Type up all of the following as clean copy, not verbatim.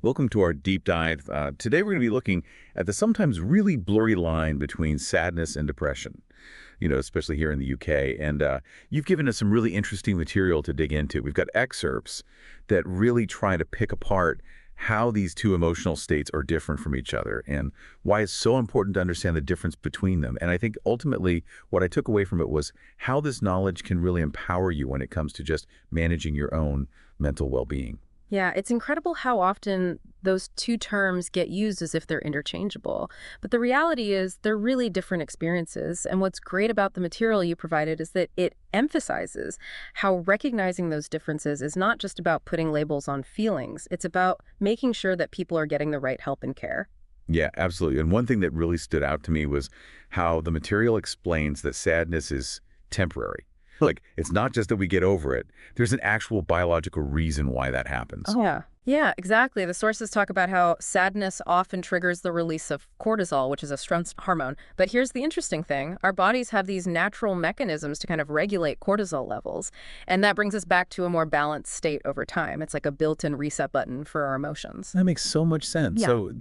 Welcome to our deep dive. Today we're going to be looking at the sometimes really blurry line between sadness and depression, especially here in the UK. And you've given us some really interesting material to dig into. We've got excerpts that really try to pick apart how these two emotional states are different from each other and why it's so important to understand the difference between them. And I think ultimately what I took away from it was how this knowledge can really empower you when it comes to just managing your own mental well-being. Yeah, it's incredible how often those two terms get used as if they're interchangeable. But the reality is they're really different experiences. And what's great about the material you provided is that it emphasizes how recognizing those differences is not just about putting labels on feelings. It's about making sure that people are getting the right help and care. Yeah, absolutely. And one thing that really stood out to me was how the material explains that sadness is temporary. Like, it's not just that we get over it. There's an actual biological reason why that happens. Oh, yeah. Yeah, exactly. The sources talk about how sadness often triggers the release of cortisol, which is a stress hormone. But here's the interesting thing. Our bodies have these natural mechanisms to kind of regulate cortisol levels. And that brings us back to a more balanced state over time. It's like a built-in reset button for our emotions. That makes so much sense. Yeah. So,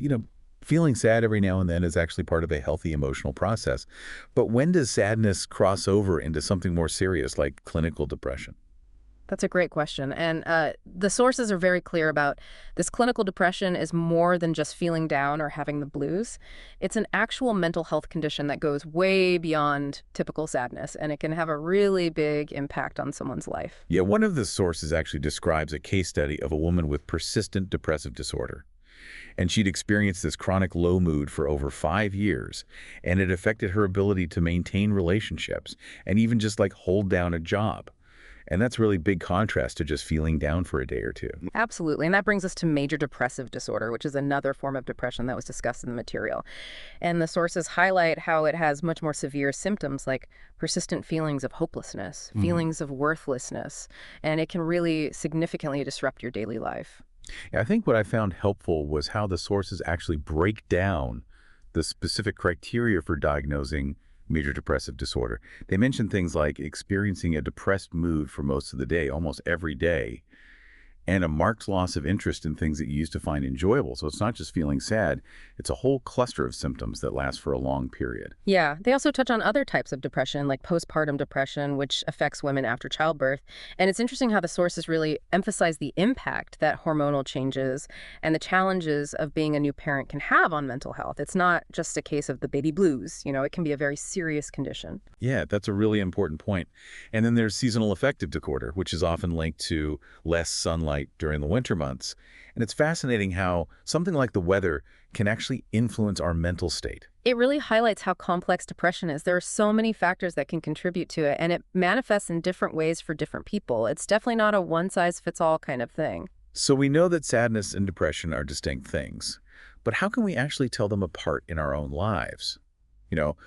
feeling sad every now and then is actually part of a healthy emotional process. But when does sadness cross over into something more serious like clinical depression? That's a great question. And the sources are very clear about this. Clinical depression is more than just feeling down or having the blues. It's an actual mental health condition that goes way beyond typical sadness, and it can have a really big impact on someone's life. Yeah, one of the sources actually describes a case study of a woman with persistent depressive disorder. And she'd experienced this chronic low mood for over 5 years, and it affected her ability to maintain relationships and even just like hold down a job. And that's really big contrast to just feeling down for a day or two. Absolutely. And that brings us to major depressive disorder, which is another form of depression that was discussed in the material. And the sources highlight how it has much more severe symptoms like persistent feelings of hopelessness, Mhm. feelings of worthlessness, and it can really significantly disrupt your daily life. Yeah, I think what I found helpful was how the sources actually break down the specific criteria for diagnosing major depressive disorder. They mention things like experiencing a depressed mood for most of the day, almost every day, and a marked loss of interest in things that you used to find enjoyable. So it's not just feeling sad, it's a whole cluster of symptoms that last for a long period. Yeah, they also touch on other types of depression, like postpartum depression, which affects women after childbirth. And it's interesting how the sources really emphasize the impact that hormonal changes and the challenges of being a new parent can have on mental health. It's not just a case of the baby blues, it can be a very serious condition. Yeah, that's a really important point. And then there's seasonal affective disorder, which is often linked to less sunlight during the winter months. And it's fascinating how something like the weather can actually influence our mental state. It really highlights how complex depression is. There are so many factors that can contribute to it, and it manifests in different ways for different people. It's definitely not a one-size-fits-all kind of thing. So we know that sadness and depression are distinct things, but how can we actually tell them apart in our own lives?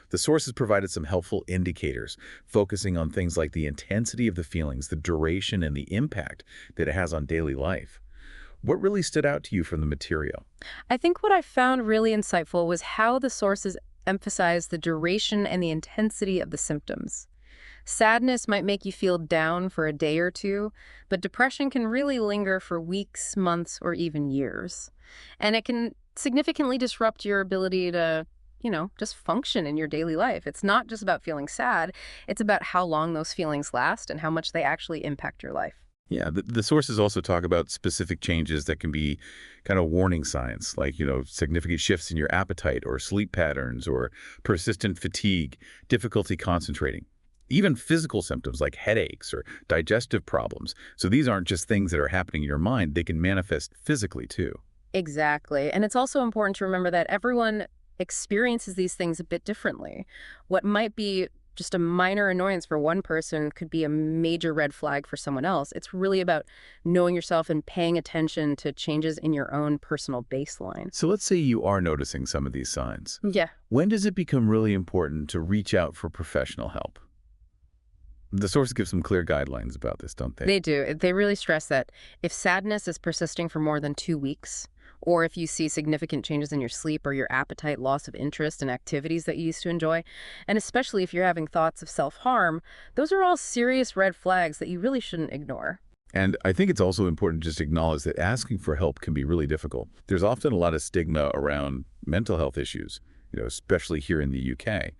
The sources provided some helpful indicators, focusing on things like the intensity of the feelings, the duration, and the impact that it has on daily life. What really stood out to you from the material? I think what I found really insightful was how the sources emphasize the duration and the intensity of the symptoms. Sadness might make you feel down for a day or two, but depression can really linger for weeks, months, or even years. And it can significantly disrupt your ability to just function in your daily life. It's not just about feeling sad. It's about how long those feelings last and how much they actually impact your life. Yeah, the sources also talk about specific changes that can be kind of warning signs, like, significant shifts in your appetite or sleep patterns or persistent fatigue, difficulty concentrating, even physical symptoms like headaches or digestive problems. So these aren't just things that are happening in your mind, they can manifest physically too. Exactly. And it's also important to remember that everyone experiences these things a bit differently. What might be just a minor annoyance for one person could be a major red flag for someone else. It's really about knowing yourself and paying attention to changes in your own personal baseline. So let's say you are noticing some of these signs. Yeah. When does it become really important to reach out for professional help? The sources give some clear guidelines about this, don't they? They do. They really stress that if sadness is persisting for more than 2 weeks, or if you see significant changes in your sleep or your appetite, loss of interest in activities that you used to enjoy, and especially if you're having thoughts of self-harm, those are all serious red flags that you really shouldn't ignore. And I think it's also important to just acknowledge that asking for help can be really difficult. There's often a lot of stigma around mental health issues, especially here in the UK.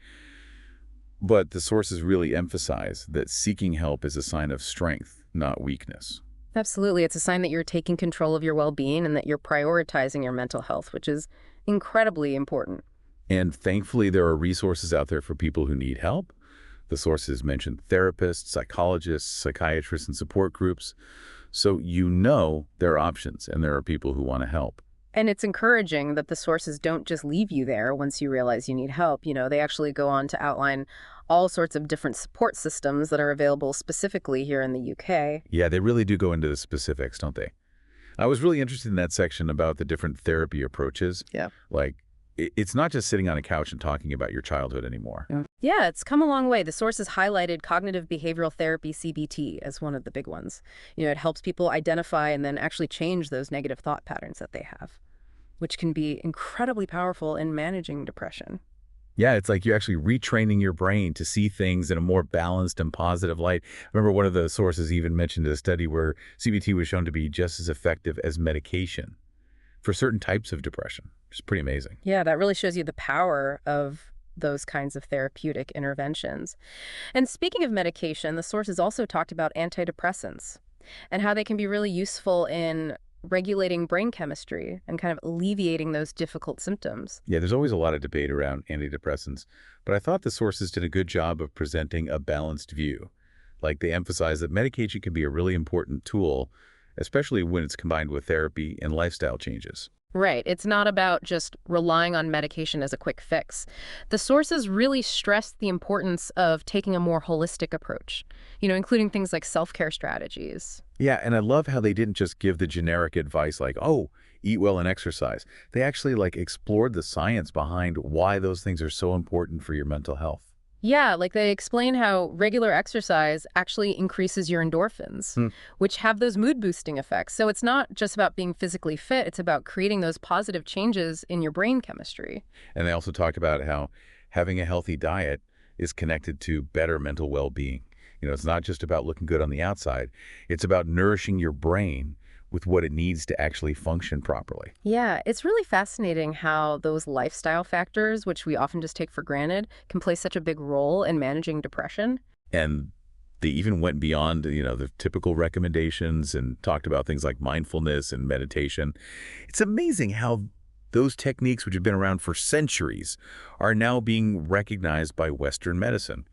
But the sources really emphasize that seeking help is a sign of strength, not weakness. Absolutely. It's a sign that you're taking control of your well-being and that you're prioritizing your mental health, which is incredibly important. And thankfully, there are resources out there for people who need help. The sources mention therapists, psychologists, psychiatrists, and support groups. So there are options and there are people who want to help. And it's encouraging that the sources don't just leave you there once you realize you need help. They actually go on to outline all sorts of different support systems that are available specifically here in the UK. Yeah, they really do go into the specifics, don't they? I was really interested in that section about the different therapy approaches. Yeah. Like, it's not just sitting on a couch and talking about your childhood anymore. Yeah, it's come a long way. The sources highlighted cognitive behavioral therapy, CBT, as one of the big ones. It helps people identify and then actually change those negative thought patterns that they have, which can be incredibly powerful in managing depression. Yeah, it's like you're actually retraining your brain to see things in a more balanced and positive light. I remember one of the sources even mentioned a study where CBT was shown to be just as effective as medication for certain types of depression, which is pretty amazing. Yeah, that really shows you the power of those kinds of therapeutic interventions. And speaking of medication, the sources also talked about antidepressants and how they can be really useful in regulating brain chemistry and kind of alleviating those difficult symptoms. Yeah, there's always a lot of debate around antidepressants, but I thought the sources did a good job of presenting a balanced view. Like they emphasize that medication can be a really important tool, especially when it's combined with therapy and lifestyle changes. Right. It's not about just relying on medication as a quick fix. The sources really stress the importance of taking a more holistic approach, including things like self-care strategies. Yeah, and I love how they didn't just give the generic advice like, oh, eat well and exercise. They actually explored the science behind why those things are so important for your mental health. Yeah, like they explain how regular exercise actually increases your endorphins, which have those mood boosting effects. So it's not just about being physically fit, it's about creating those positive changes in your brain chemistry. And they also talked about how having a healthy diet is connected to better mental well-being. It's not just about looking good on the outside. It's about nourishing your brain with what it needs to actually function properly. Yeah, it's really fascinating how those lifestyle factors, which we often just take for granted, can play such a big role in managing depression. And they even went beyond, the typical recommendations and talked about things like mindfulness and meditation. It's amazing how those techniques, which have been around for centuries, are now being recognized by Western medicine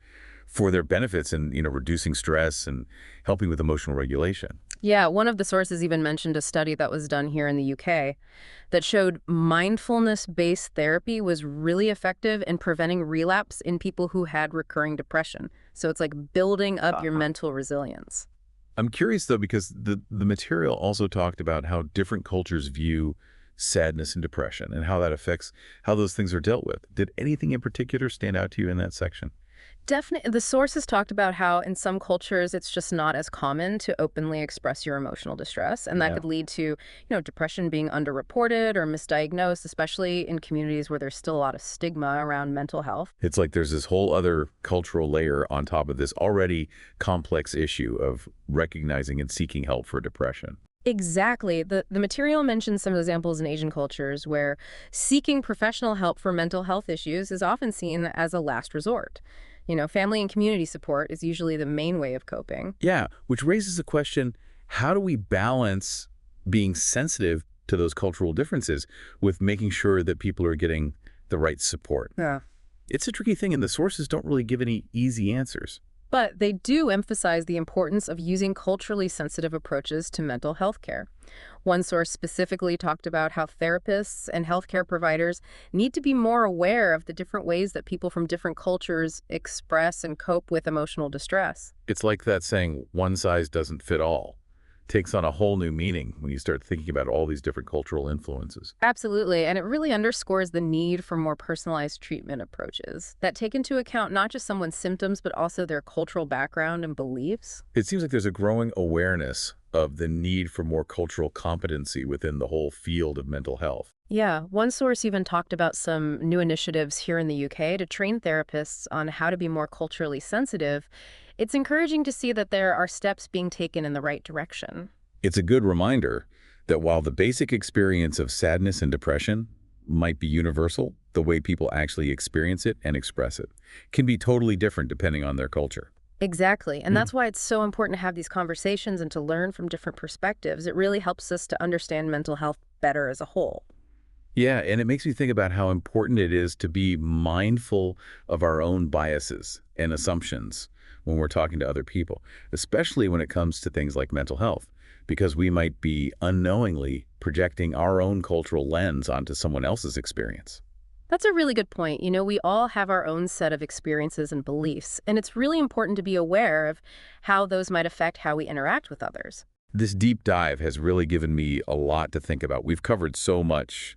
for their benefits in, reducing stress and helping with emotional regulation. Yeah, one of the sources even mentioned a study that was done here in the UK that showed mindfulness-based therapy was really effective in preventing relapse in people who had recurring depression. So it's like building up your mental resilience. I'm curious, though, because the material also talked about how different cultures view sadness and depression and how that affects how those things are dealt with. Did anything in particular stand out to you in that section? Definitely. The sources talked about how in some cultures it's just not as common to openly express your emotional distress. And that Yeah. could lead to, depression being underreported or misdiagnosed, especially in communities where there's still a lot of stigma around mental health. It's like there's this whole other cultural layer on top of this already complex issue of recognizing and seeking help for depression. Exactly. The material mentions some examples in Asian cultures where seeking professional help for mental health issues is often seen as a last resort. Family and community support is usually the main way of coping. Yeah, which raises the question, how do we balance being sensitive to those cultural differences with making sure that people are getting the right support? Yeah. It's a tricky thing, and the sources don't really give any easy answers. But they do emphasize the importance of using culturally sensitive approaches to mental health care. One source specifically talked about how therapists and healthcare providers need to be more aware of the different ways that people from different cultures express and cope with emotional distress. It's like that saying, one size doesn't fit all. Takes on a whole new meaning when you start thinking about all these different cultural influences. Absolutely, and it really underscores the need for more personalized treatment approaches that take into account not just someone's symptoms, but also their cultural background and beliefs. It seems like there's a growing awareness of the need for more cultural competency within the whole field of mental health. Yeah, one source even talked about some new initiatives here in the UK to train therapists on how to be more culturally sensitive It's encouraging to see that there are steps being taken in the right direction. It's a good reminder that while the basic experience of sadness and depression might be universal, the way people actually experience it and express it can be totally different depending on their culture. Exactly. And that's why it's so important to have these conversations and to learn from different perspectives. It really helps us to understand mental health better as a whole. Yeah, and it makes me think about how important it is to be mindful of our own biases and assumptions when we're talking to other people, especially when it comes to things like mental health, because we might be unknowingly projecting our own cultural lens onto someone else's experience. That's a really good point. We all have our own set of experiences and beliefs, and it's really important to be aware of how those might affect how we interact with others. This deep dive has really given me a lot to think about. We've covered so much,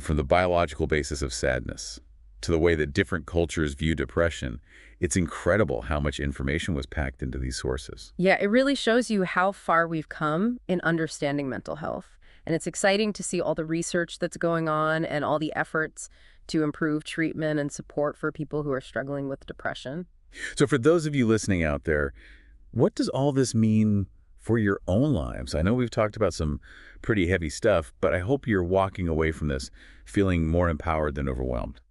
from the biological basis of sadness to the way that different cultures view depression. It's incredible how much information was packed into these sources. Yeah, it really shows you how far we've come in understanding mental health. And it's exciting to see all the research that's going on and all the efforts to improve treatment and support for people who are struggling with depression. So for those of you listening out there, what does all this mean for your own lives? I know we've talked about some pretty heavy stuff, but I hope you're walking away from this feeling more empowered than overwhelmed.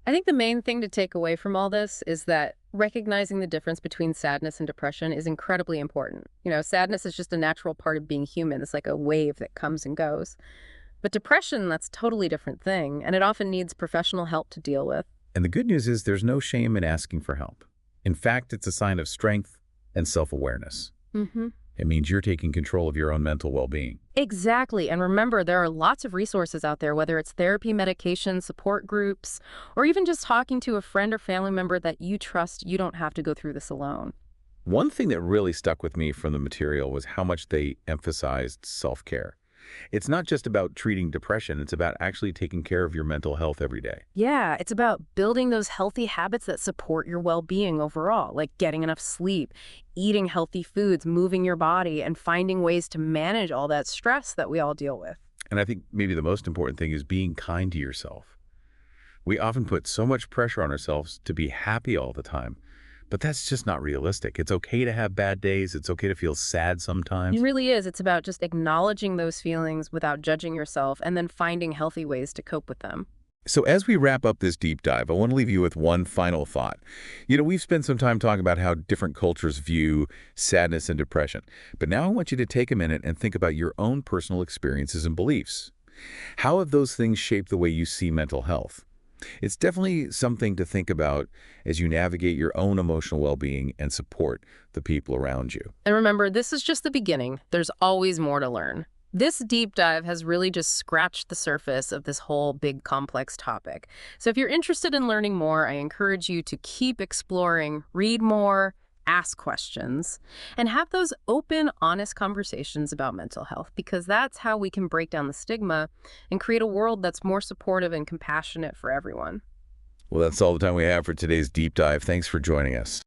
I think the main thing to take away from all this is that recognizing the difference between sadness and depression is incredibly important. Sadness is just a natural part of being human. It's like a wave that comes and goes. But depression, that's a totally different thing, and it often needs professional help to deal with. And the good news is there's no shame in asking for help. In fact, it's a sign of strength and self-awareness. Mm-hmm. It means you're taking control of your own mental well-being. Exactly. And remember, there are lots of resources out there, whether it's therapy, medication, support groups, or even just talking to a friend or family member that you trust. You don't have to go through this alone. One thing that really stuck with me from the material was how much they emphasized self-care. It's not just about treating depression, it's about actually taking care of your mental health every day. Yeah, it's about building those healthy habits that support your well-being overall, like getting enough sleep, eating healthy foods, moving your body, and finding ways to manage all that stress that we all deal with. And I think maybe the most important thing is being kind to yourself. We often put so much pressure on ourselves to be happy all the time, but that's just not realistic. It's okay to have bad days. It's okay to feel sad It sometimes. really is. It's about just acknowledging those feelings without judging yourself and then finding healthy ways to cope with them. So as we wrap up this deep dive, I want to leave you with one final thought. We've spent some time talking about how different cultures view sadness and depression. But now I want you to take a minute and think about your own personal experiences and beliefs. How have those things shaped the way you see mental health? It's definitely something to think about as you navigate your own emotional well-being and support the people around you. And remember, this is just the beginning. There's always more to learn. This deep dive has really just scratched the surface of this whole big complex topic. So if you're interested in learning more, I encourage you to keep exploring, read more, ask questions, and have those open, honest conversations about mental health, because that's how we can break down the stigma and create a world that's more supportive and compassionate for everyone. Well, that's all the time we have for today's deep dive. Thanks for joining us.